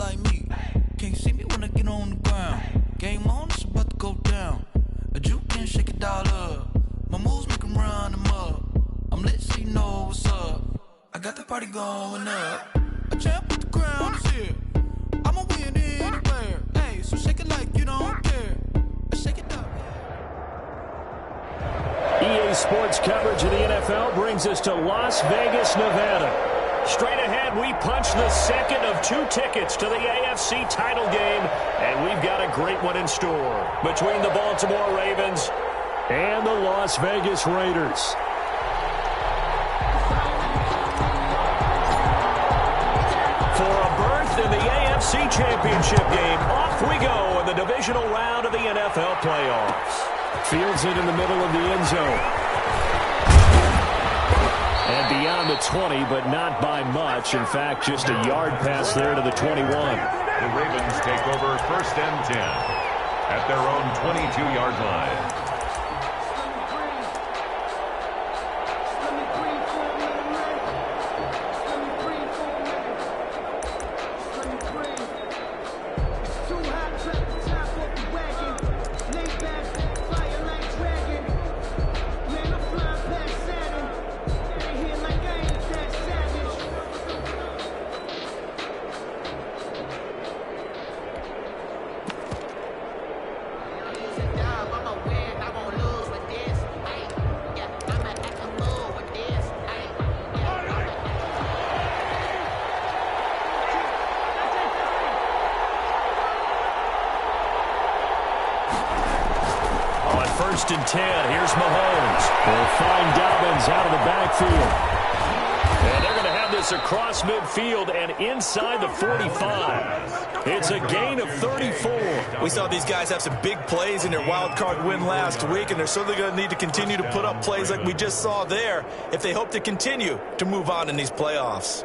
like me. Can't see me when I get on the ground. Game on, it's about to go down. A juke can shake it all up. My moves make 'em run them up. I'm lit so you know what's up. I got the party going up. A champ with the crown is here. I'ma win anywhere. Hey, so shake it like you don't care. Shake it up. EA Sports coverage of the NFL brings us to Las Vegas, Nevada. Straight ahead, we punch the second of 2 tickets to the AFC title game, and we've got a great one in store between the Baltimore Ravens and the Las Vegas Raiders. For a berth in the AFC Championship game, off we go in the divisional round of the NFL playoffs. Fields it in the middle of the end zone. And beyond the 20, but not by much. In fact, just a yard pass there to the 21. The Ravens take over 1st and 10 at their own 22-yard line. First and 10. Here's Mahomes. They'll find Dobbins out of the backfield. And they're going to have this across midfield and inside the 45. It's a gain of 34. We saw these guys have some big plays in their wild card win last week, and they're certainly going to need to continue to put up plays like we just saw there if they hope to continue to move on in these playoffs.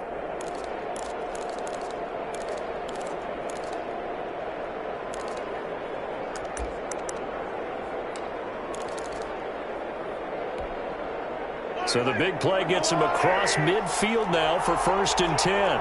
So the big play gets him across midfield now for 1st and 10.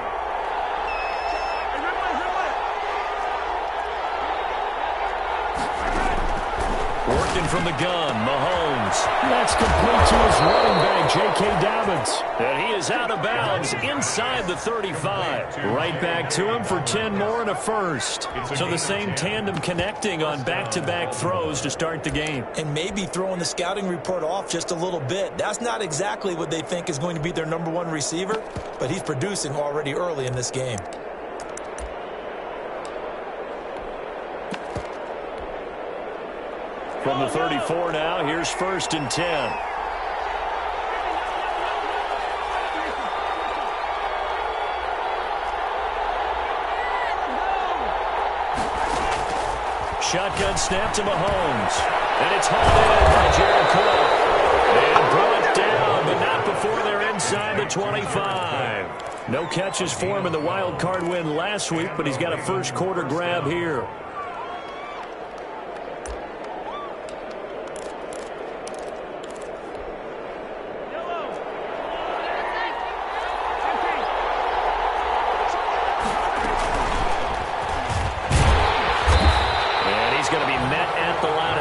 Working from the gun, Mahomes. That's complete to his running back, J.K. Dobbins. And he is out of bounds inside the 35. Right back to him for 10 more and a first. So the same tandem connecting on back-to-back throws to start the game. And maybe throwing the scouting report off just a little bit. That's not exactly what they think is going to be their #1 receiver, but he's producing already early in this game. From the 34 now, here's 1st and 10. Shotgun snap to Mahomes. And it's hauled in by Jared Cook. And brought down, but not before they're inside the 25. No catches for him in the wild card win last week, but he's got a first quarter grab here.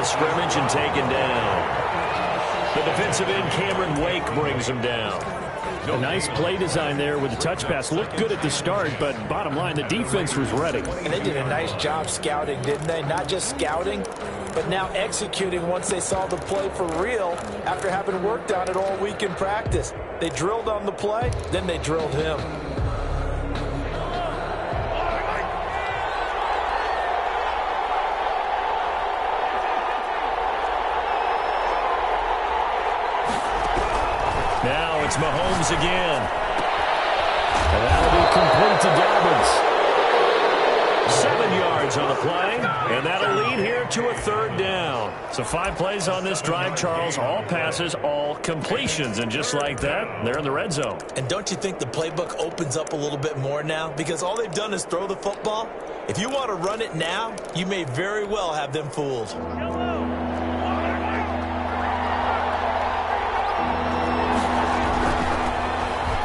Scrimmage and taken down. The defensive end, Cameron Wake, brings him down. A nice play design there with the touch pass. Looked good at the start, but bottom line, the defense was ready. And they did a nice job scouting, didn't they? Not just scouting, but now executing once they saw the play for real after having worked on it all week in practice. They drilled on the play, then they drilled him. Now it's Mahomes again. And that'll be complete to Dobbins. 7 yards on the play, and that'll lead here to a 3rd down. So 5 plays on this drive, Charles. All passes, all completions. And just like that, they're in the red zone. And don't you think the playbook opens up a little bit more now? Because all they've done is throw the football. If you want to run it now, you may very well have them fooled.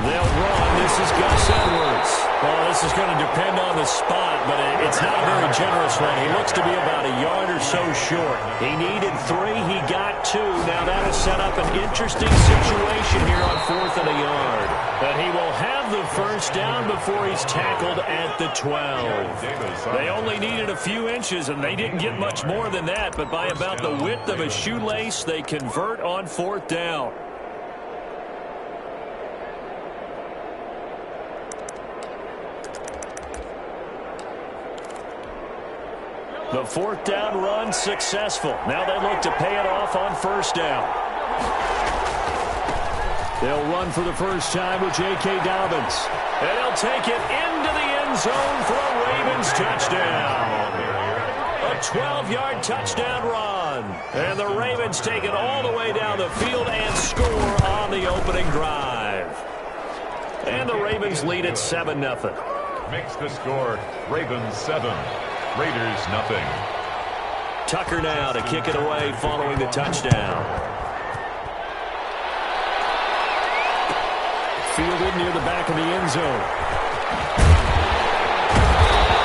They'll run. This is Gus Edwards. Well, this is going to depend on the spot, but it's not a very generous one. He looks to be about a yard or so short. He needed 3. He got 2. Now that'll set up an interesting situation here on 4th and a yard. But he will have the first down before he's tackled at the 12. They only needed a few inches, and they didn't get much more than that. But by about the width of a shoelace, they convert on 4th down. The 4th down run successful. Now they look to pay it off on 1st down. They'll run for the first time with J.K. Dobbins. And he'll take it into the end zone for a Ravens touchdown. A 12-yard touchdown run. And the Ravens take it all the way down the field and score on the opening drive. And the Ravens lead at 7-0. Makes the score Ravens 7. Raiders nothing. Tucker now to kick it away following the touchdown. Fielded near the back of the end zone.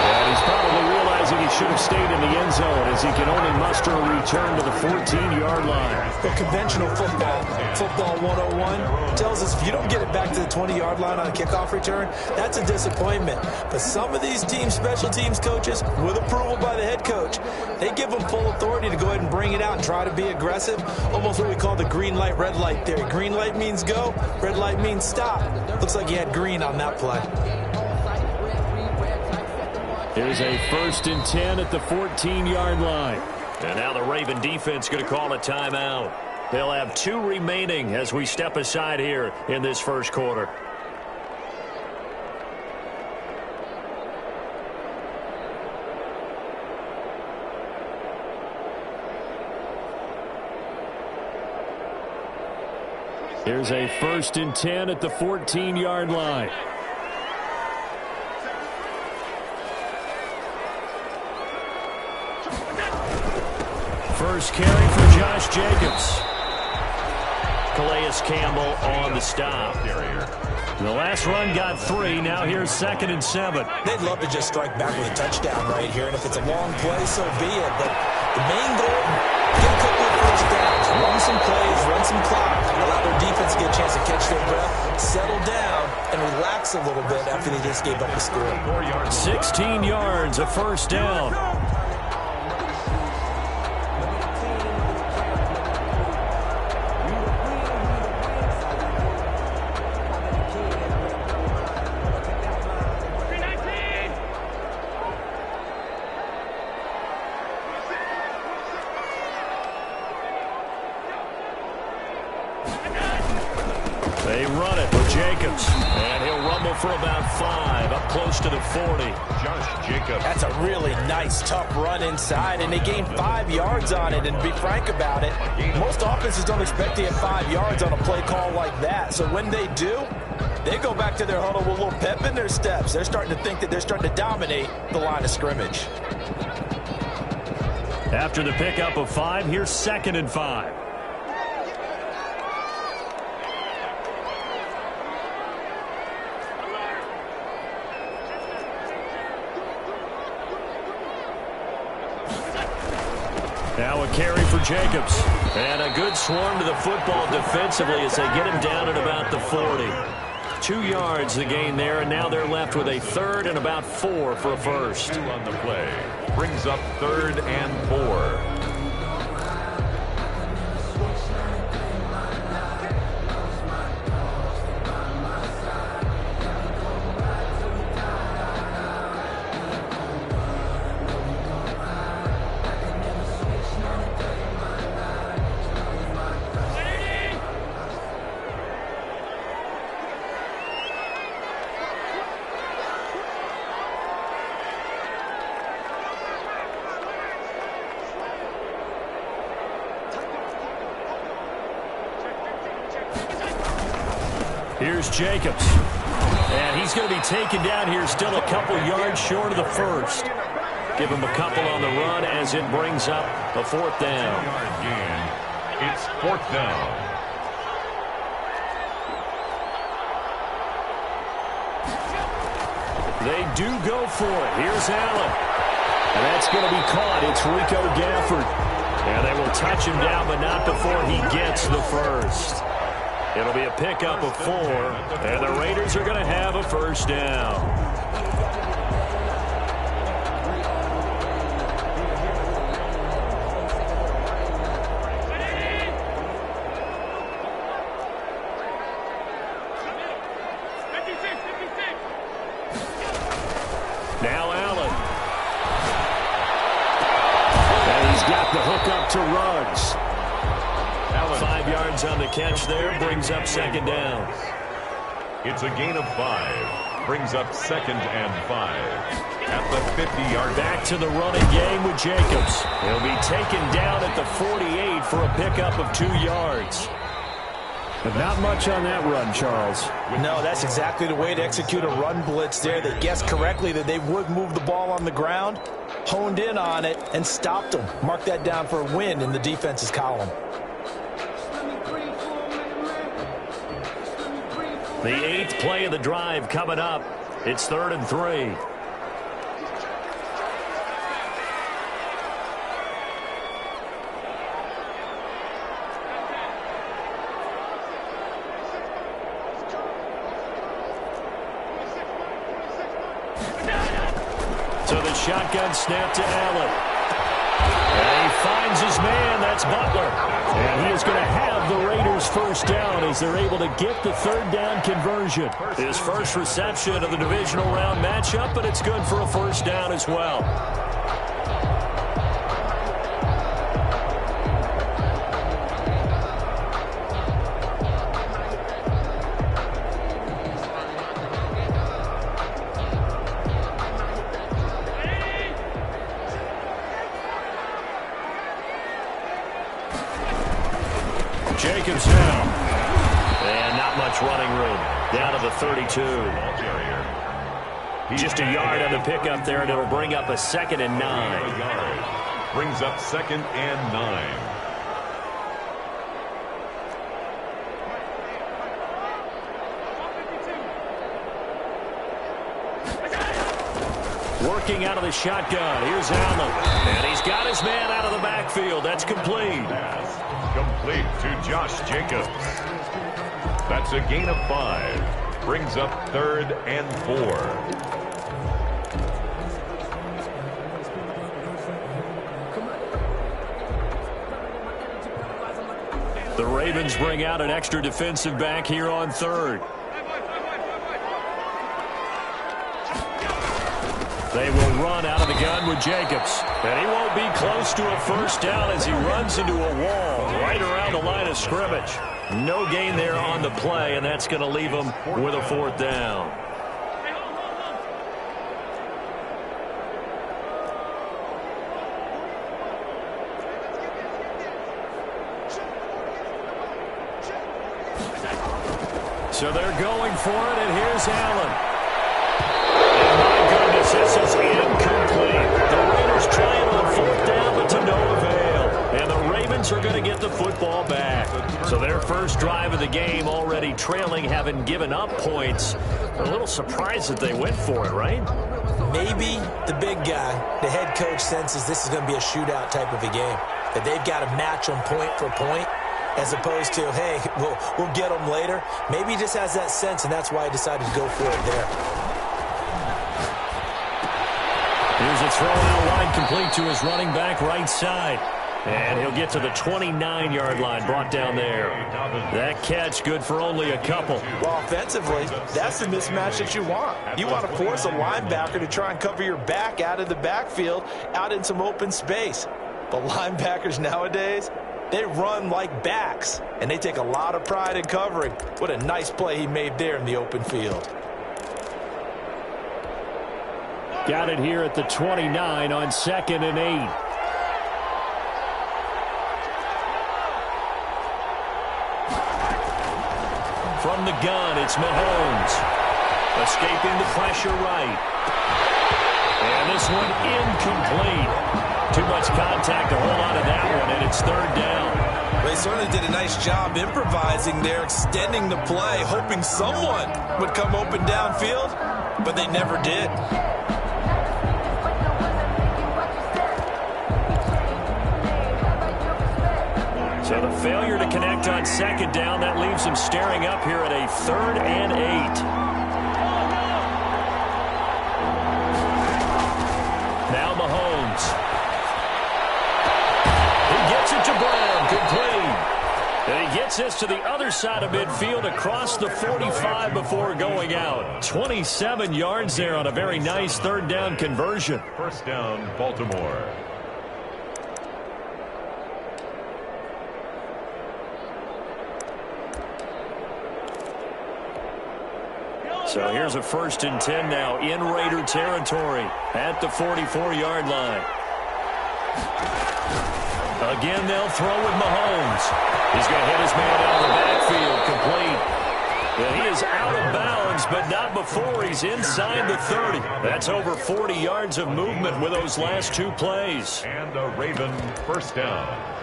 And he's probably realizing he should have stayed in the end zone as he can only muster a return to the 14-yard line. But conventional football 101, tells us if you don't get it back to the 20-yard line on a kickoff return, that's a disappointment. But some of these special teams coaches, with approval by the head coach, they give them full authority to go ahead and bring it out and try to be aggressive, almost what we call the green light, red light theory. Green light means go, red light means stop. Looks like he had green on that play. Here's a 1st and 10 at the 14-yard line. And now the Raven defense going to call a timeout. They'll have 2 remaining as we step aside here in this first quarter. Here's a 1st and 10 at the 14-yard line. First carry for Josh Jacobs. Calais Campbell on the stop. The last run got 3. Now here's 2nd and 7. They'd love to just strike back with a touchdown right here, and if it's a long play, so be it. But the main goal, get a couple of first downs, run some plays, run some clock, allow their defense to get a chance to catch their breath, settle down, and relax a little bit after they just gave up the score. 16 yards, a first down. They run it with Jacobs, and he'll rumble for about 5, up close to the 40. Josh Jacobs. That's a really nice, tough run inside, and they gained 5 yards on it. And to be frank about it, most offenses don't expect to get 5 yards on a play call like that. So when they do, they go back to their huddle with a little pep in their steps. They're starting to think that they're starting to dominate the line of scrimmage. After the pickup of 5, here's 2nd and 5. Now a carry for Jacobs. And a good swarm to the football defensively as they get him down at about the 40. 2 yards the gain there, and now they're left with a 3rd and about 4 for a first. 2 on the play. Brings up 3rd and 4. Here's Jacobs. And he's going to be taken down here still a couple yards short of the first. Give him a couple on the run as it brings up a 4th down. 10-yard gain. It's 4th down. They do go for it. Here's Allen. And that's going to be caught. It's Rico Gafford. And they will touch him down, but not before he gets the first. It'll be a pickup of 4, and the Raiders are going to have a first down. Now Allen. And he's got the hook up to Ruggs. 5 yards on the catch there, brings up second down. It's a gain of 5. Brings up 2nd and 5. At the 50-yard. Back to the running game with Jacobs. He'll be taken down at the 48 for a pickup of 2 yards. But not much on that run, Charles. No, that's exactly the way to execute a run blitz there. They guessed correctly that they would move the ball on the ground, honed in on it, and stopped them. Mark that down for a win in the defense's column. The 8th play of the drive coming up. It's 3rd and 3. So the shotgun snap to Allen. And he finds his man. That's Butler. And he is going to have the Raiders first down as they're able to get the 3rd down conversion. His first reception of the divisional round matchup, but it's good for a first down as well. Jacobs now. And not much running room. Down to the 32. Just a yard on the pickup there, and it'll bring up a 2nd and 9. Brings up 2nd and 9. Working out of the shotgun. Here's Allen. And he's got his man out of the backfield. That's complete. Complete to Josh Jacobs. That's a gain of 5. Brings up 3rd and 4. The Ravens bring out an extra defensive back here on 3rd. They will run out of the gun with Jacobs. And he won't be close to a first down as he runs into a wall right around the line of scrimmage. No gain there on the play, and that's going to leave him with a 4th down. So they're going for it, and here's Allen. This is incomplete. The Raiders trying on 4th down, but to no avail. And the Ravens are going to get the football back. So their first drive of the game already trailing, having given up points. A little surprised that they went for it, right? Maybe the big guy, the head coach, senses this is going to be a shootout type of a game. That they've got to match them point for point, as opposed to, hey, we'll get them later. Maybe he just has that sense, and that's why he decided to go for it there. Here's a throw out wide, complete to his running back right side. And he'll get to the 29-yard line, brought down there. That catch good for only a couple. Well, offensively, that's the mismatch that you want. You want to force a linebacker to try and cover your back out of the backfield, out in some open space. But linebackers nowadays, they run like backs, and they take a lot of pride in covering. What a nice play he made there in the open field. Got it here at the 29 on 2nd and 8. From the gun, it's Mahomes. Escaping the pressure right. And this one incomplete. Too much contact to hold on to that one, and it's 3rd down. They certainly did a nice job improvising there, extending the play, hoping someone would come open downfield. but they never did. So the failure to connect on second down, that leaves them staring up here at a 3rd and 8. Now Mahomes. He gets it to Brown, complete. And he gets this to the other side of midfield across the 45 before going out. 27 yards there on a very nice 3rd down conversion. First down, Baltimore. So here's a 1st and 10 now in Raider territory at the 44-yard line. Again, they'll throw with Mahomes. He's going to hit his man out of the backfield, complete. And he is out of bounds, but not before he's inside the 30. That's over 40 yards of movement with those last 2 plays. And a Raven first down.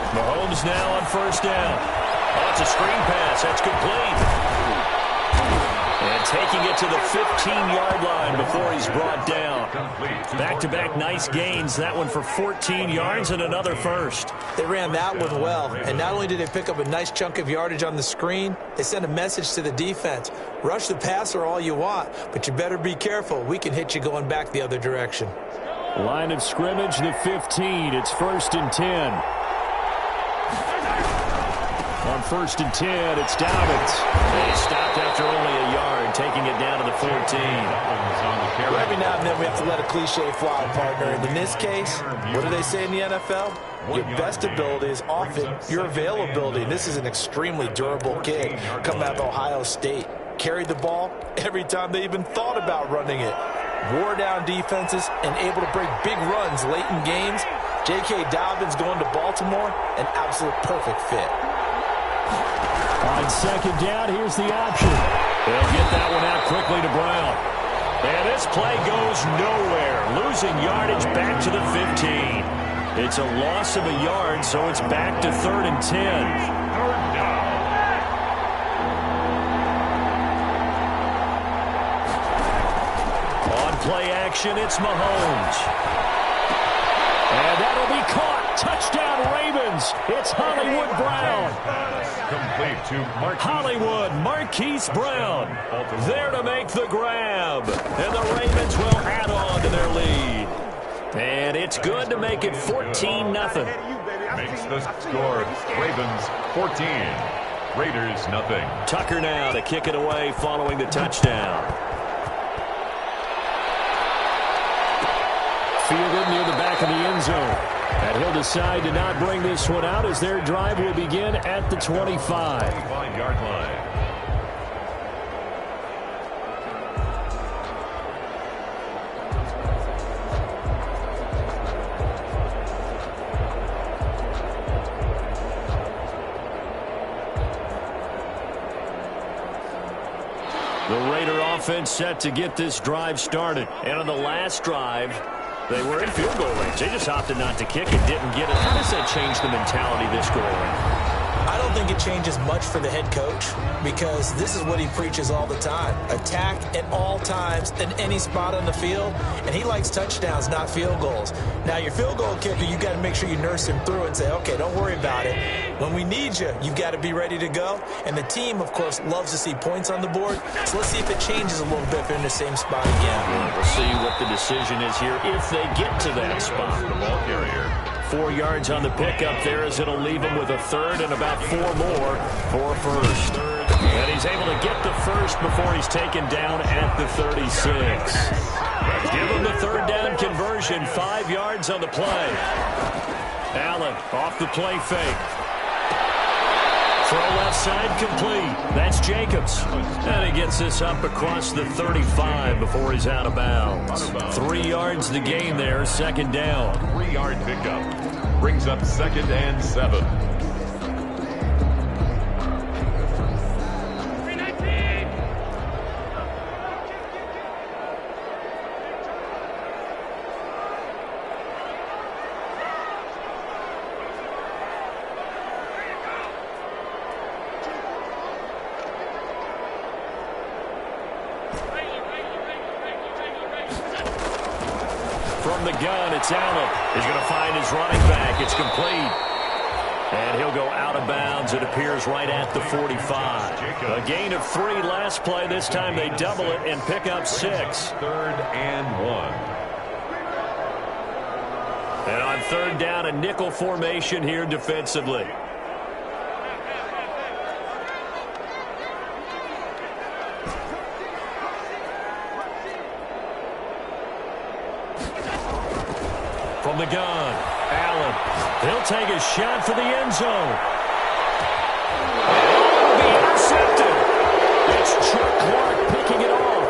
Mahomes now on 1st down. Oh, it's a screen pass. That's complete. And taking it to the 15-yard line before he's brought down. Back-to-back nice gains. That one for 14 yards and another first. They ran that one well, and not only did they pick up a nice chunk of yardage on the screen, they sent a message to the defense. Rush the passer all you want, but you better be careful. We can hit you going back the other direction. Line of scrimmage, the 15. It's 1st and 10. On 1st and 10, it's Dobbins. They stopped after only a yard, taking it down to the 14. Every now and then we have to let a cliche fly, partner. And in this case, what do they say in the NFL? Your best ability is often your availability. And this is an extremely durable kid coming out of Ohio State. Carried the ball every time they even thought about running it. Wore down defenses and able to break big runs late in games. J.K. Dobbins going to Baltimore, an absolute perfect fit. On 2nd down, here's the option. They'll get that one out quickly to Brown. And this play goes nowhere. Losing yardage back to the 15. It's a loss of a yard, so it's back to 3rd and 10. On play action, it's Mahomes. And that'll be caught. Touchdown, Ravens. It's Hollywood Brown. Complete to Marquise. Hollywood, Marquise Brown. There to make the grab. And the Ravens will add on to their lead. And it's good to make it 14-0. Makes the score Ravens 14. Raiders nothing. Tucker now to kick it away following the touchdown. Fielded near the back of the end zone. And he'll decide to not bring this one out as their drive will begin at the 25. 25-yard line. The Raider offense set to get this drive started. And on the last drive, they were in field goal range. They just opted not to kick it, didn't get it. How does that change the mentality this go around? I don't think it changes much for the head coach because this is what he preaches all the time. Attack at all times in any spot on the field, and he likes touchdowns, not field goals. Now, your field goal kicker, you got to make sure you nurse him through and say, okay, don't worry about it. When we need you, you've got to be ready to go. And the team, of course, loves to see points on the board. So let's see if it changes a little bit if they're in the same spot again. We'll see what the decision is here if they get to that spot. The ball carrier. 4 yards on the pickup there as it'll leave him with a third and about 4 more for first. And he's able to get the first before he's taken down at the 36. Give him the 3rd down conversion, 5 yards on the play. Allen off the play fake. Throw left side complete. That's Jacobs. And he gets this up across the 35 before he's out of bounds. 3 yards the gain there, 2nd down. 3-yard pickup. Brings up 2nd and 7. From the gun, it's Allen. He's going to find his running back. It's complete. And he'll go out of bounds. It appears right at the 45. A gain of 3 last play. This time they double it and pick up 6. 3rd and 1. And on 3rd down, a nickel formation here defensively. From the gun, Allen. He'll take a shot for the end zone. And it will be intercepted. It's Chuck Clark picking it off.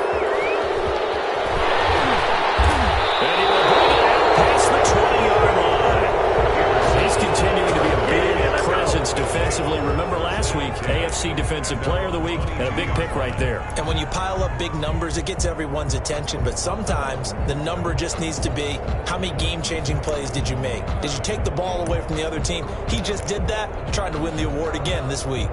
And he will bring it out past the 20-yard line. He's continuing to be a big presence defensively. Remember last week, AFC Defensive Player of the Week, and a big pick right there. And when you pile up big numbers, it gets everyone's attention. But sometimes the number just needs to be, how many game-changing plays did you make? Did you take the ball away from the other team? He just did that, trying to win the award again this week.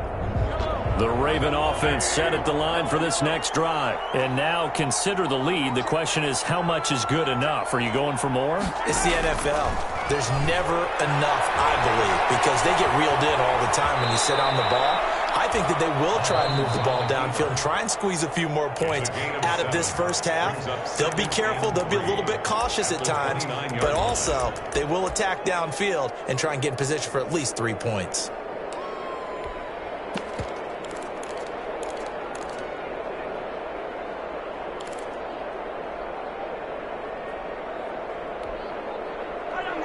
The Raven offense set at the line for this next drive. And now consider the lead. The question is, how much is good enough? Are you going for more? It's the NFL. There's never enough, I believe, because they get reeled in all the time when you sit on the ball. I think that they will try and move the ball downfield and try and squeeze a few more points out of this first half. They'll be careful. They'll be a little bit cautious at times, but also they will attack downfield and try and get in position for at least 3 points.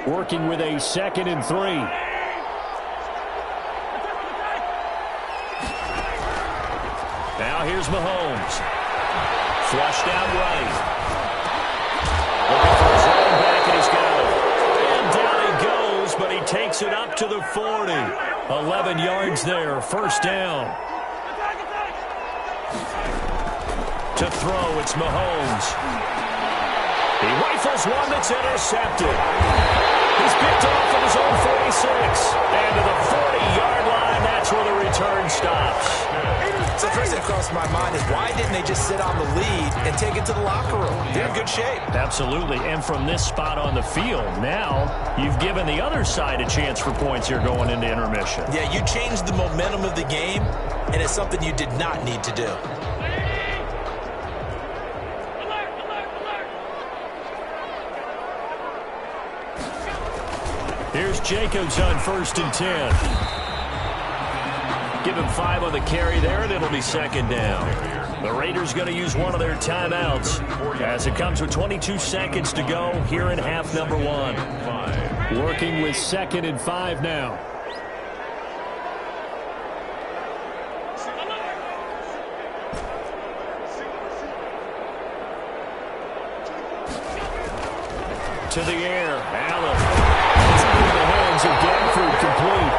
Working with a 2nd and 3. Now here's Mahomes. Flushed out right. Looking for his running back, and he's got it. And down he goes, but he takes it up to the 40. 11 yards there, 1st down. To throw, it's Mahomes. He rifles one that's intercepted. He's picked off at his own 46. And to the 40-yard line, that's where the return stops. So the first thing that crossed my mind is, why didn't they just sit on the lead and take it to the locker room? They're in good shape. Absolutely. And from this spot on the field, now you've given the other side a chance for points here going into intermission. Yeah, you changed the momentum of the game, and it's something you did not need to do. Here's Jacobs on 1st and 10. Give him 5 on the carry there, and it'll be 2nd down. The Raiders going to use one of their timeouts as it comes with 22 seconds to go here in half number 1. Working with 2nd and 5 now. To the air, Allen. It's into the hands of Danford, complete.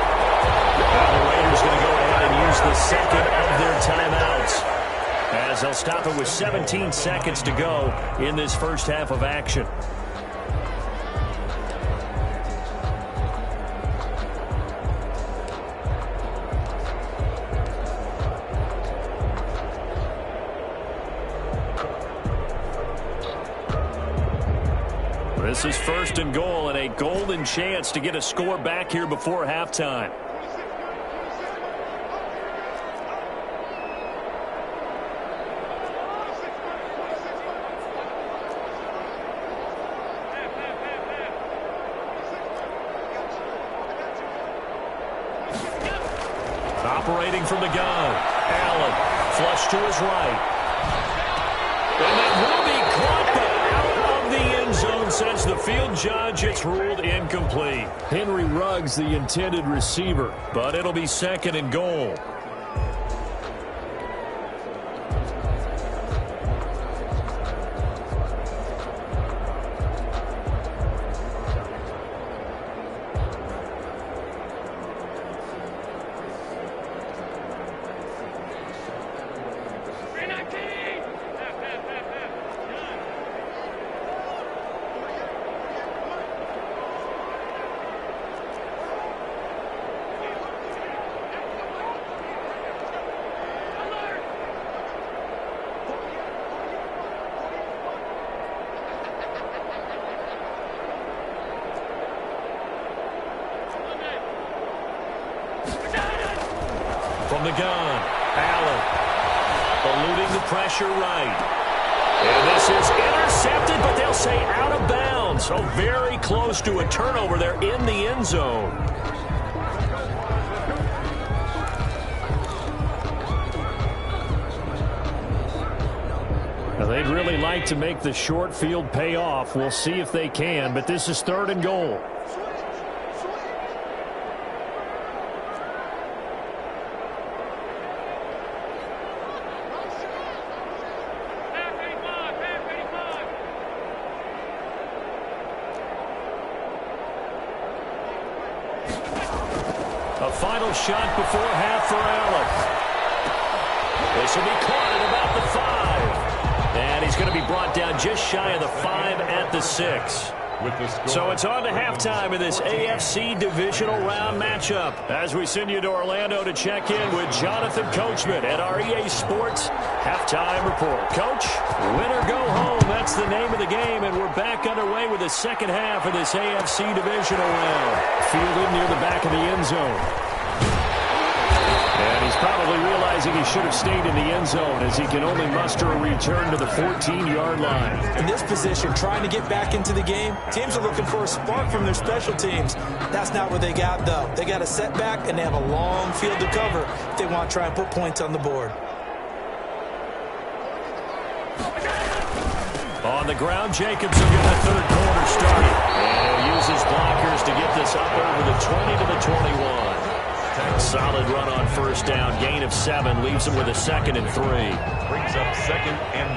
Now the Raiders going to go ahead and use the 2nd of their timeouts, as they'll stop it with 17 seconds to go in this first half of action. This is 1st and goal, and a golden chance to get a score back here before halftime. Operating from the gun, Allen, flush to his right. And that will be caught, but out of the end zone, says the field judge. It's ruled incomplete. Henry Ruggs, the intended receiver, but it'll be 2nd and goal. From the gun, Allen eluding the pressure right. And this is intercepted, but they'll say out of bounds. So very close to a turnover there in the end zone. Now they'd really like to make the short field pay off. We'll see if they can, but this is 3rd and goal. Final shot before half for Allen. This will be caught at about the 5. And he's going to be brought down just shy of the 5 at the 6. So it's on to halftime in this AFC divisional round matchup as we send you to Orlando to check in with Jonathan Coachman at our EA Sports Halftime Report. Coach, win or go home, that's the name of the game, and we're back underway with the second half of this AFC divisional round. Fielded near the back of the end zone. And he's probably realizing he should have stayed in the end zone as he can only muster a return to the 14-yard line. In this position, trying to get back into the game, teams are looking for a spark from their special teams. That's not what they got, though. They got a setback, and they have a long field to cover if they want to try and put points on the board. On the ground, Jacobs will get the third quarter started. And he'll use his blockers to get this up over the 20 to the 21. Solid run on first down. Gain of 7 leaves him with a 2nd and 3. Brings up 2nd and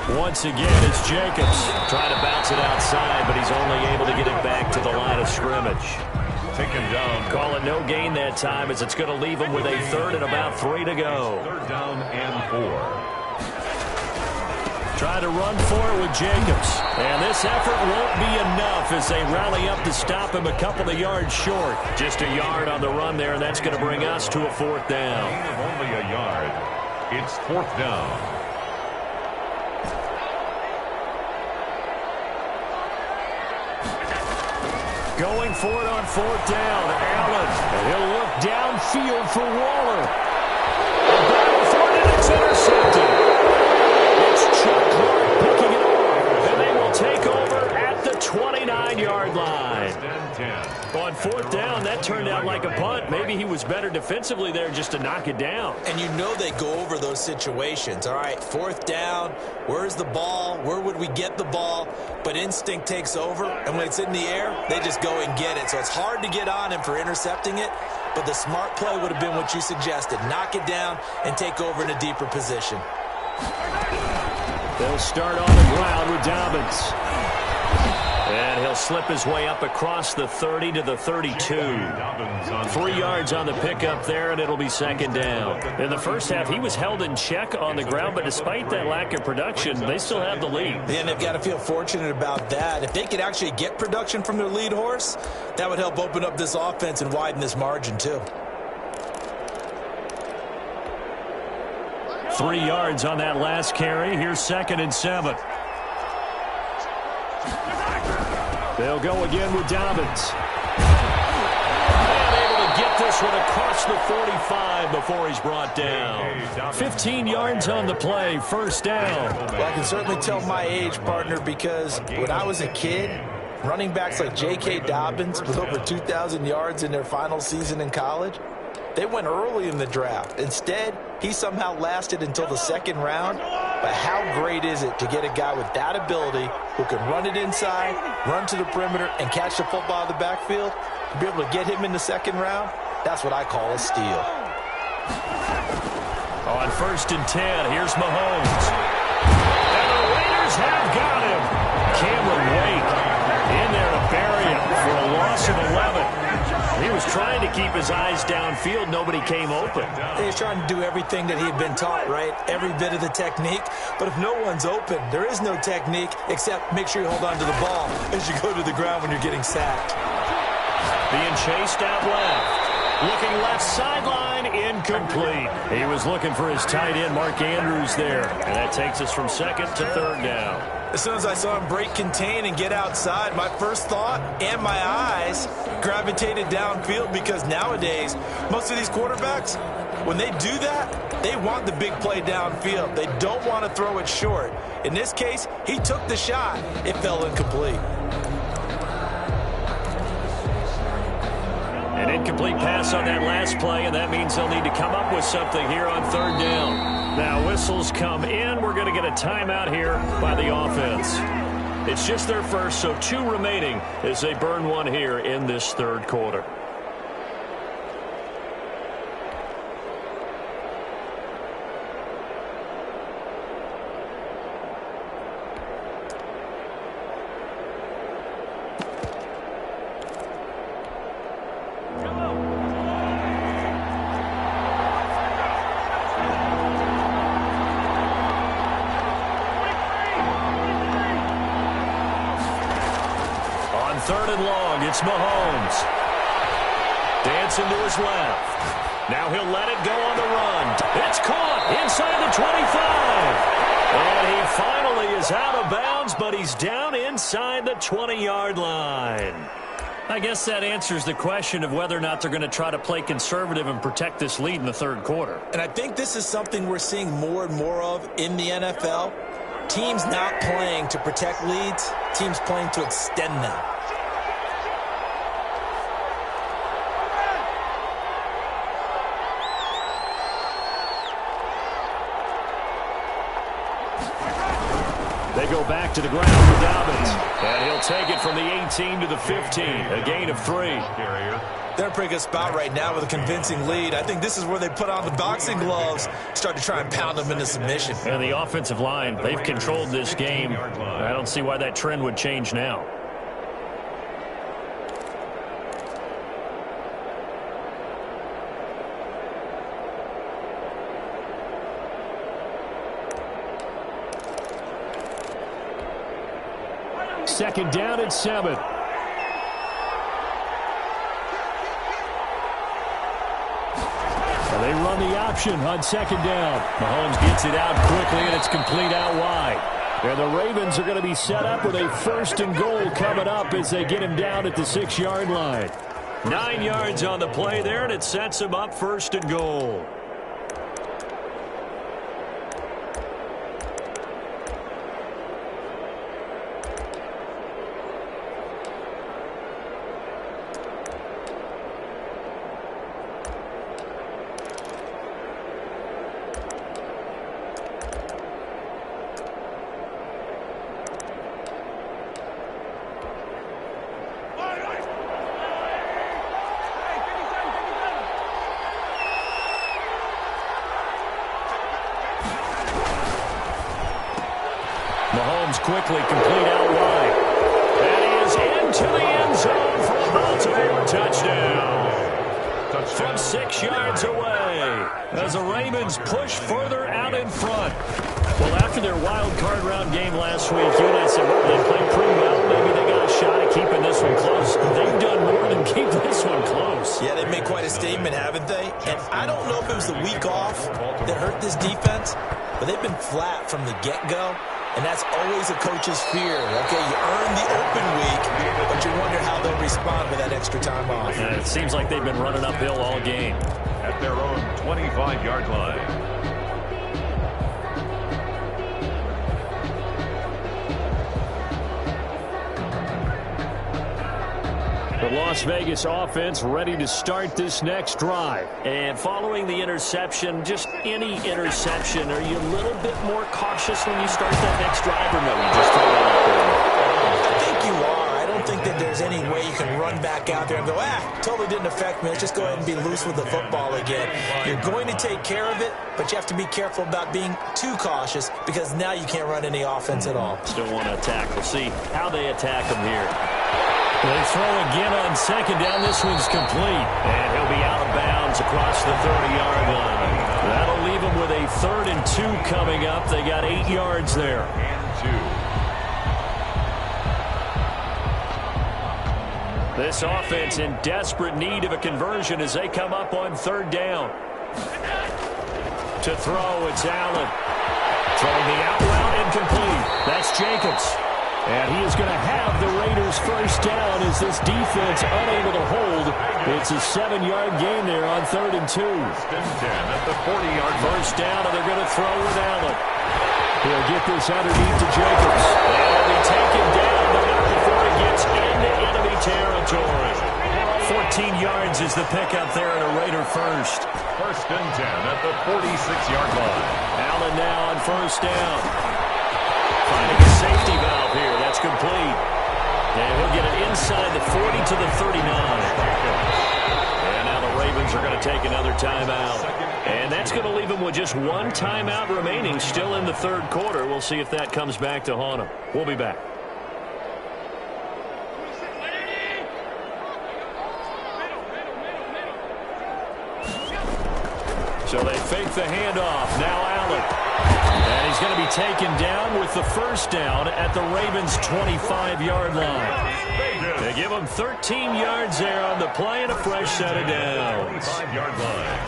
3. Once again, it's Jacobs. Trying to bounce it outside, but he's only able to get it back to the line of scrimmage. Taken down. Call it no gain that time as it's going to leave him with a 3rd and about 3 to go. 3rd down and 4. Trying to run for it with Jacobs. And this effort won't be enough as they rally up to stop him a couple of yards short. Just a yard on the run there, and that's going to bring us to a 4th down. Gain of only a yard. It's 4th down. Going for it on 4th down. Allen. And he'll look downfield for Waller. A battle for it, and it's intercepted. Chuck Clark picking it up, and they will take over at the 29-yard line. On 4th down, that turned out like a punt. Maybe he was better defensively there just to knock it down. And you know they go over those situations. All right, 4th down, where's the ball? Where would we get the ball? But instinct takes over, and when it's in the air, they just go and get it. So it's hard to get on him for intercepting it, but the smart play would have been what you suggested. Knock it down and take over in a deeper position. They'll start on the ground with Dobbins. And he'll slip his way up across the 30 to the 32. 3 yards on the pickup there, and it'll be 2nd down. In the first half, he was held in check on the ground, but despite that lack of production, they still have the lead. And they've got to feel fortunate about that. If they could actually get production from their lead horse, that would help open up this offense and widen this margin, too. 3 yards on that last carry. Here's 2nd and 7. They'll go again with Dobbins. And able to get this one across the 45 before he's brought down. 15 yards on the play, 1st down. Well, I can certainly tell my age, partner, because when I was a kid, running backs like J.K. Dobbins with over 2,000 yards in their final season in college, they went early in the draft. Instead, he somehow lasted until the 2nd round. But how great is it to get a guy with that ability who can run it inside, run to the perimeter, and catch the football out of the backfield? To be able to get him in the 2nd round, that's what I call a steal. On 1st and 10, here's Mahomes. And the Raiders have got him. Cameron Wake in there to bury him for a loss of 11. He was trying to keep his eyes downfield. Nobody came open. He's trying to do everything that he had been taught, right? Every bit of the technique. But if no one's open, there is no technique except make sure you hold on to the ball as you go to the ground when you're getting sacked. Being chased out left. Looking left sideline. and incomplete. He was looking for his tight end, Mark Andrews, there. And that takes us from second to third down. As soon as I saw him break contain and get outside, my first thought and my eyes gravitated downfield, because nowadays, most of these quarterbacks, when they do that, they want the big play downfield. They don't want to throw it short. In this case, he took the shot. It fell incomplete. An incomplete pass on that last play, and that means they'll need to come up with something here on third down. Now whistles come in. We're going to get a timeout here by the offense. It's just their first, so 2 remaining as they burn one here in this third quarter. Third and long, it's Mahomes. Dancing to his left. Now he'll let it go on the run. It's caught inside the 25. And he finally is out of bounds, but he's down inside the 20-yard line. I guess that answers the question of whether or not they're going to try to play conservative and protect this lead in the third quarter. And I think this is something we're seeing more and more of in the NFL. Teams not playing to protect leads, teams playing to extend them. They go back to the ground for Dobbins. And he'll take it from the 18 to the 15. A gain of 3. They're in a pretty good spot right now with a convincing lead. I think this is where they put on the boxing gloves, start to try and pound them into submission. And the offensive line, they've controlled this game. I don't see why that trend would change now. Second down and 7. They run the option on second down. Mahomes gets it out quickly, and it's complete out wide. And the Ravens are going to be set up with a 1st and goal coming up as they get him down at the 6-yard line. 9 yards on the play there, and it sets him up 1st and goal. Mahomes quickly complete out wide. And he is into the end zone for a Baltimore touchdown. From 6 yards away as the Ravens push further out in front. Well, after their wild card round game last week, you and I said, well, they played pretty well. Maybe they got a shot at keeping this one close. They've done more than keep this one close. Yeah, they've made quite a statement, haven't they? And I don't know if it was the week off that hurt this defense, but they've been flat from the get-go. And that's always a coach's fear. Okay, you earn the open week, but you wonder how they'll respond with that extra time off. And it seems like they've been running uphill all game. At their own 25-yard line. The Las Vegas offense ready to start this next drive. And following the interception, just any interception, are you a little bit more cautious when you start that next drive, or no? You just throw that out there? I think you are. I don't think that there's any way you can run back out there and go, totally didn't affect me. Let's just go ahead and be loose with the football again. You're going to take care of it, but you have to be careful about being too cautious because now you can't run any offense at all. Still want to attack. We'll see how they attack them here. They throw again on second down. This one's complete. And he'll be out of bounds across the 30-yard line. That'll leave them with a 3rd and 2 coming up. They got 8 yards there. And 2. This offense in desperate need of a conversion as they come up on 3rd down. To throw, it's Allen. Throwing the out route, incomplete. That's Jacobs. And he is going to have the Raiders first down as this defense unable to hold. It's a 7-yard gain there on 3rd and 2. At the 40-yard first down, and they're going to throw with Allen. He'll get this underneath to Jacobs. And he'll be taken down, but not before he gets into enemy territory. 14 yards is the pickup there and a Raider first. 1st and 10 at the 46-yard line. Allen now on first down. Finding a safety valve here. That's complete. And he'll get it inside the 40 to the 39. And now the Ravens are going to take another timeout. And that's going to leave them with just one timeout remaining still in the 3rd quarter. We'll see if that comes back to haunt them. We'll be back. So they fake the handoff. Now Allen. And he's going to be taken down with the first down at the Ravens' 25-yard line. They give him 13 yards there on the play and a fresh set of downs. 25-yard line.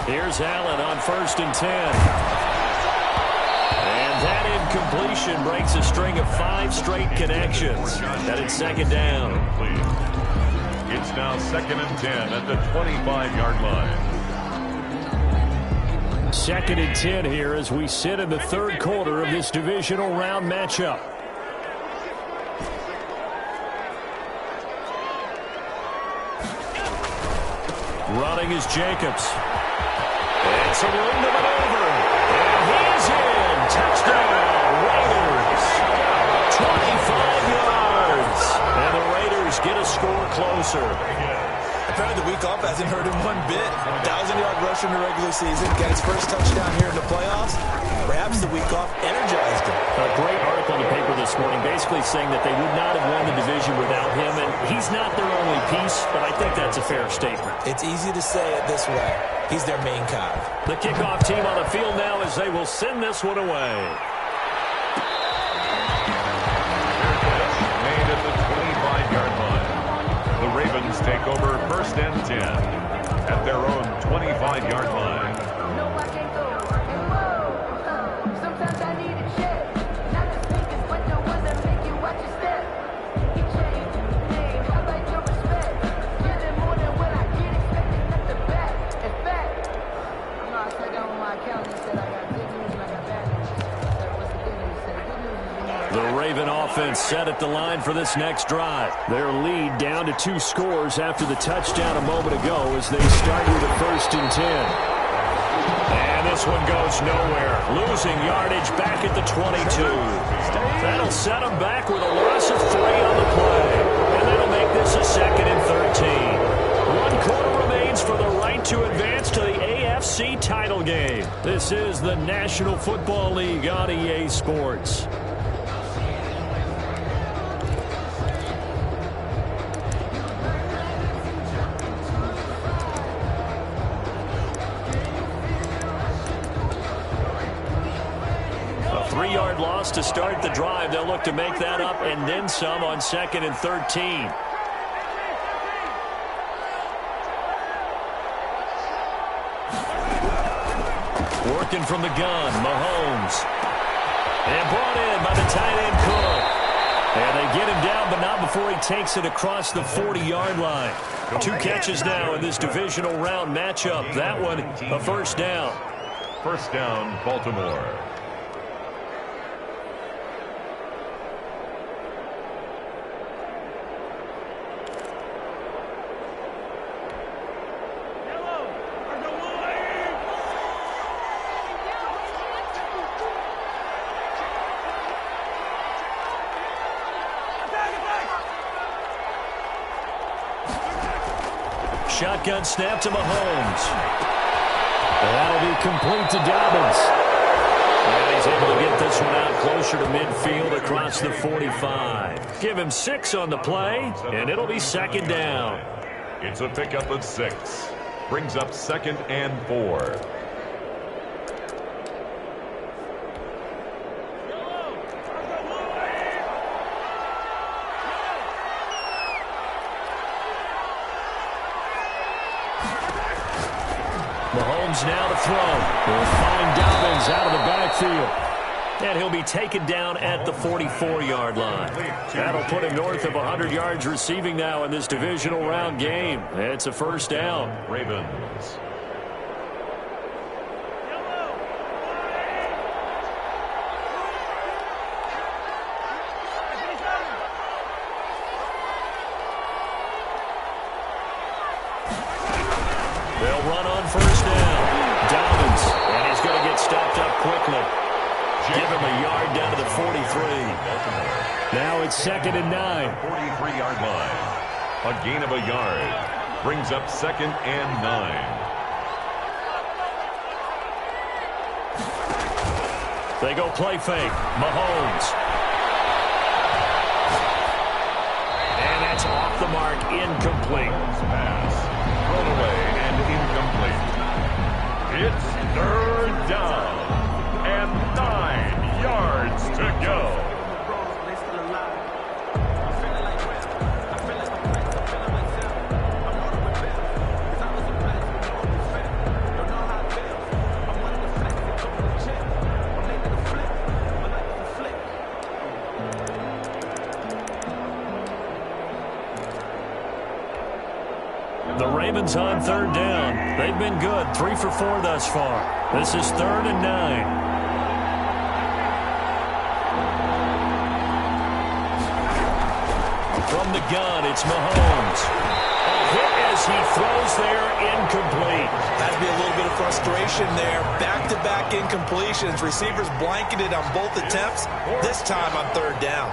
Here's Allen on 1st and 10. And that incompletion breaks a string of 5 straight connections. That is 2nd down. It's now 2nd and 10 at the 25-yard line. 2nd and 10 here as we sit in the 3rd quarter of this divisional round matchup. Running is Jacobs. And some room to maneuver. And he's in. Touchdown, Raiders. 25 yards. And the Raiders get a score closer. Apparently the week off hasn't hurt him one bit. 1,000-yard rush in the regular season. Got his first touchdown here in the playoffs. Perhaps the week off energized him. A great article in the paper this morning basically saying that they would not have won the division without him. And he's not their only piece, but I think that's a fair statement. It's easy to say it this way. He's their main cog. The kickoff team on the field now as they will send this one away. Made at the 25-yard line. The Ravens take over 1st and 10 at their own 25-yard line. Sometimes I need a check. Not the speakers, but the ones that make you watch your step. He changed his name. I like your respect. Getting more than what I get expected at the back. In fact, I sat down with my accountant and said I got good news and I got bad news. I said, what's the good news? He said, the good news is The Raven offense set at the line for this next drive. Their lead down to 2 scores after the touchdown a moment ago as they start with a 1st and 10. And this one goes nowhere. Losing yardage back at the 22. That'll set them back with a loss of 3 on the play. And that'll make this a 2nd and 13. 1 quarter remains for the right to advance to the AFC title game. This is the National Football League on EA Sports. A 3-yard loss to start the drive. They'll look to make that up and then some on 2nd and 13. Working from the gun, Mahomes. And brought in by the tight end Cook. And they get him down, but not before he takes it across the 40-yard line. 2 catches now in this divisional round matchup. That one, a first down. First down, Baltimore. Shotgun snap to Mahomes. That'll be complete to Dobbins. And he's able to get this one out closer to midfield across the 45. Give him 6 on the play, and it'll be 2nd down. It's a pickup of 6. Brings up 2nd and 4. Mahomes now to throw. He'll find Dobbins out of the backfield. And he'll be taken down at the 44-yard line. That'll put him north of 100 yards receiving now in this divisional round game. It's a first down. Ravens. They'll run on first down. Dobbins, and he's going to get stopped up quickly. Give him a yard down to the 43. Now it's 2nd and 9. 43-yard line. A gain of a yard. Brings up 2nd and 9. They go play fake. Mahomes. And that's off the mark. Incomplete. Pass. Thrown away and incomplete. It's 3rd down. And 9 yards to go. The Ravens on 3rd down. They've been good. 3 for 4 thus far. This is 3rd and 9. From the gun, it's Mahomes. A hit as he throws there, incomplete. Had to be a little bit of frustration there. Back-to-back incompletions. Receivers blanketed on both attempts, this time on 3rd down.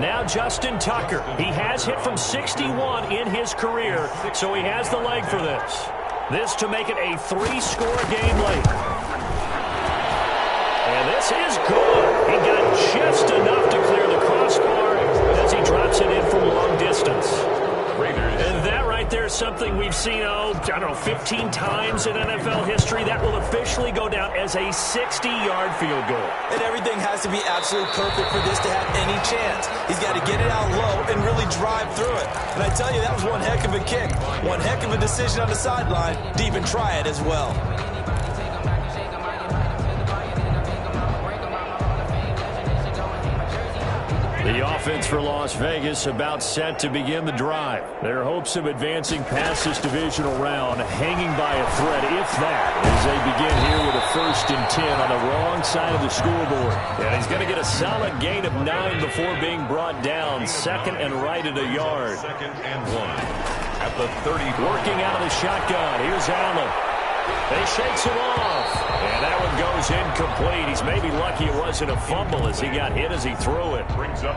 Now Justin Tucker. He has hit from 61 in his career, so he has the leg for this. This to make it a 3-score game late. And this is good. He got just enough to clear the crossbar as he drops it in from long distance. And that right there is something we've seen, 15 times in NFL history. That will officially go down as a 60-yard field goal. And everything has to be absolutely perfect for this to have any chance. He's got to get it out low and really drive through it. And I tell you, that was one heck of a kick. One heck of a decision on the sideline to even try it as well. The offense for Las Vegas about set to begin the drive. Their hopes of advancing past this divisional round hanging by a thread, if that, as they begin here with a 1st and 10 on the wrong side of the scoreboard. And he's going to get a solid gain of 9 before being brought down. 2nd and right at a yard. 2nd and 1. At the 30. Working out of the shotgun. Here's Allen. They shakes him off. And that one goes incomplete. He's maybe lucky it wasn't a fumble as he got hit as he threw it.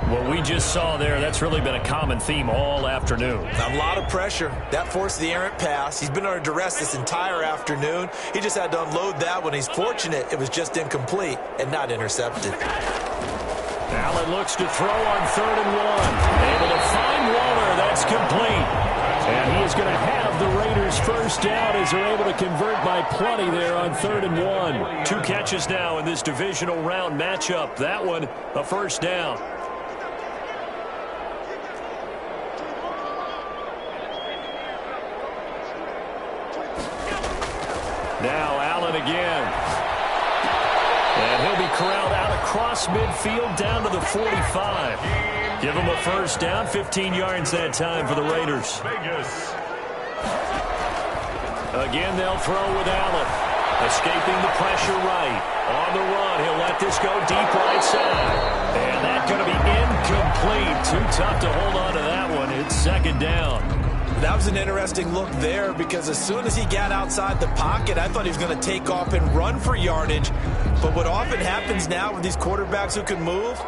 What we just saw there, that's really been a common theme all afternoon. A lot of pressure. That forced the errant pass. He's been under duress this entire afternoon. He just had to unload that one. He's fortunate it was just incomplete and not intercepted. Allen looks to throw on 3rd and 1. Able to find Waller. That's complete. And he is going to have the Raiders first down as they're able to convert by plenty there on 3rd and 1. 2 catches now in this divisional round matchup. That one, a first down. Now Allen again. And he'll be corralled out across midfield down to the 45. Give him a first down, 15 yards that time for the Raiders. Again, they'll throw with Allen. Escaping the pressure right. On the run, he'll let this go deep right side. And that's going to be incomplete. Too tough to hold on to that one. It's 2nd down. That was an interesting look there because as soon as he got outside the pocket, I thought he was going to take off and run for yardage. But what often happens now with these quarterbacks who can move,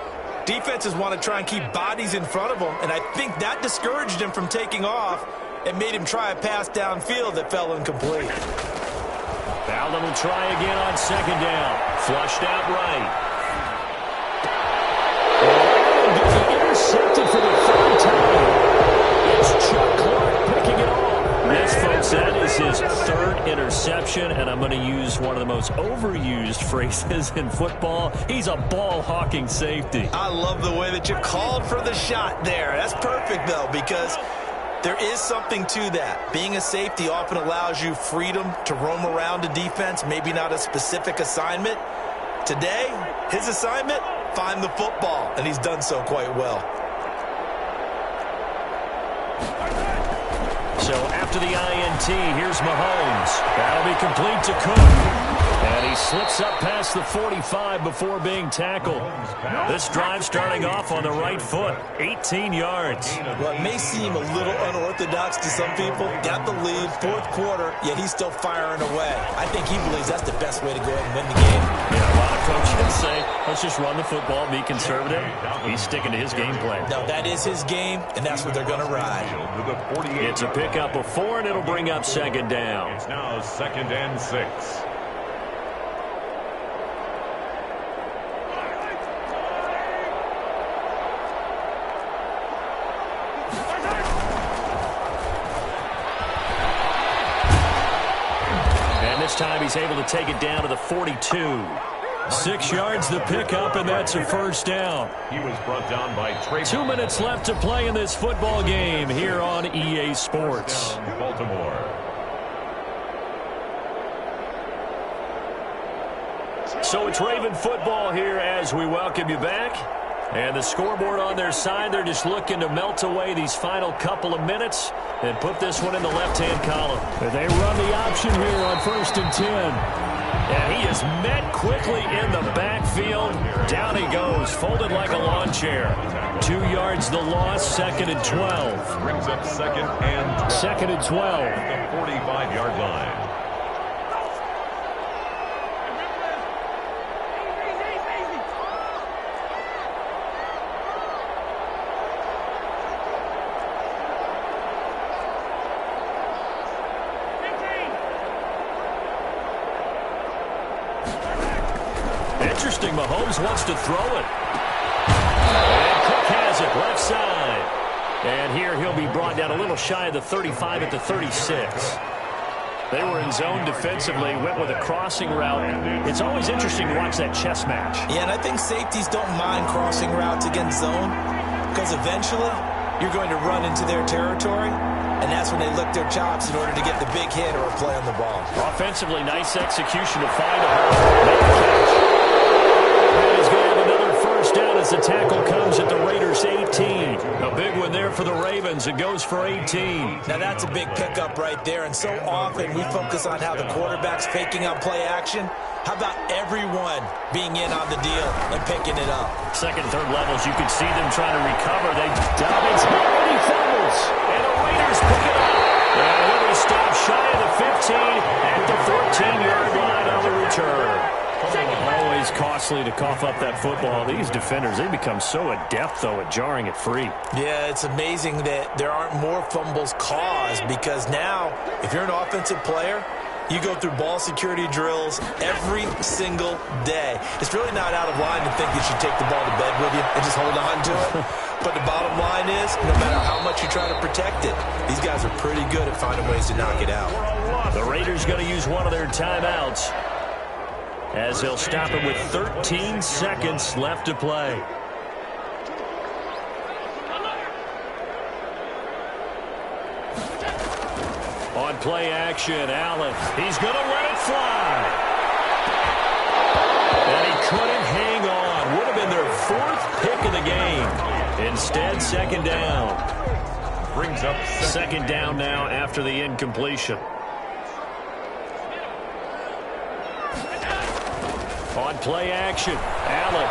defenses want to try and keep bodies in front of them, and I think that discouraged him from taking off and made him try a pass downfield that fell incomplete. Allen will try again on 2nd down. Flushed out right. And gets intercepted for the 3rd time. It's Chuck Clark picking it off. And Yes, folks, that is his third interception, and I'm going to use one of the most overused phrases in football. He's a ball-hawking safety. I love the way that you called for the shot there. That's perfect, though, because there is something to that. Being a safety often allows you freedom to roam around a defense, maybe not a specific assignment. Today, his assignment, find the football, and he's done so quite well. So after the INT, here's Mahomes. That'll be complete to Cook. And he slips up past the 45 before being tackled. This drive starting off on the right foot, 18 yards. Well, it may seem a little unorthodox to some people. Got the lead, fourth quarter, yet he's still firing away. I think he believes that's the best way to go ahead and win the game. Yeah, a lot of coaches say, let's just run the football, be conservative. He's sticking to his game plan. No, that is his game, and that's what they're going to ride. It's a pickup of 4, and it'll bring up second down. It's now 2nd and 6. This time he's able to take it down to the 42. 6 yards the pickup, and that's a first down. He was brought down by Trey. 2 minutes left to play in this football game here on EA Sports. Baltimore. So it's Raven football here as we welcome you back. And the scoreboard on their side, they're just looking to melt away these final couple of minutes and put this one in the left-hand column. They run the option here on 1st and 10. And he is met quickly in the backfield. Down he goes, folded like a lawn chair. 2 yards the loss, 2nd and 12. Brings up 2nd and 12. 2nd and 12. At the 45-yard line. Interesting, Mahomes wants to throw it. And Cook has it, left side. And here he'll be brought down a little shy of the 35 at the 36. They were in zone defensively, went with a crossing route. It's always interesting to watch that chess match. Yeah, and I think safeties don't mind crossing routes against zone because eventually you're going to run into their territory, and that's when they lick their chops in order to get the big hit or a play on the ball. Offensively, nice execution to find a hole. Make a catch. And he's going to have another first down as the tackle comes at the Raiders' 18. A big one there for the Ravens. It goes for 18. Now that's a big pickup right there, and so often we focus on how the quarterback's faking out play action. How about everyone being in on the deal and picking it up? Second, third levels, you could see them trying to recover. They Dobbins and he fumbles. And the Raiders pick it up. And a little stop shy of the 15 at the 14-yard line on the return. Always costly to cough up that football. These defenders, they become so adept, though, at jarring it free. Yeah, it's amazing that there aren't more fumbles caused because now, if you're an offensive player, you go through ball security drills every single day. It's really not out of line to think you should take the ball to bed with you and just hold on to it. But the bottom line is, no matter how much you try to protect it, these guys are pretty good at finding ways to knock it out. The Raiders going to use one of their timeouts as they'll stop it with 13 seconds left to play. On play action, Allen. He's going to let it fly. And he couldn't hang on. Would have been their 4th pick of the game. Instead, second down. Brings up second down now after the incompletion. On play action, Allen.